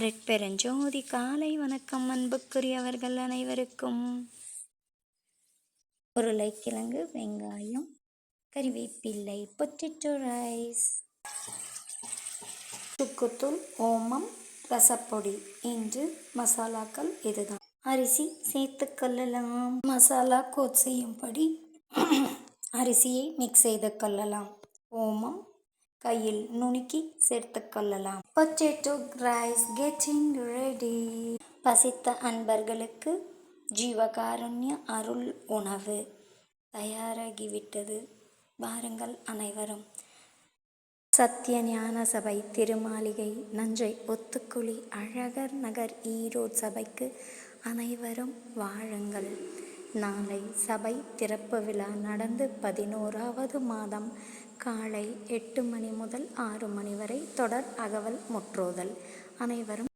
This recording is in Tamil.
ரெட் பெருஞ்சோதி காலை வணக்கம் அன்புக்குரியவர்கள் அனைவருக்கும். உருளைக்கிழங்கு, வெங்காயம், கறிவேப்பிள்ளை, பொட்டேட்டோ ரைஸ், சுக்குத்தூள், ஓமம், ரசப்பொடி. இன்று மசாலாக்கள் இதுதான். அரிசி சேர்த்து கொள்ளலாம். மசாலா கோட் செய்யும்படி அரிசியை மிக்ஸ் செய்து கொள்ளலாம். ஓமம் கையில் நுணுக்கி சேர்த்து கொள்ளலாம். Potato rice getting ready. பசித்த அன்பர்களுக்கு ஜீவகாருண்ய அருள் உணவு தயாராகிவிட்டது. வாருங்கள் அனைவரும். சத்திய ஞான சபை திருமாளிகை நஞ்சை ஒத்துக்குழி அழகர் நகர் ஈரோடு சபைக்கு அனைவரும் வாழுங்கள். நாளை சபை திறப்பு விழா நடந்து 11வது மாதம் காலை 8 மணி முதல் 6 மணி வரை தொடர் அகவல் முற்றோதல். அனைவரும்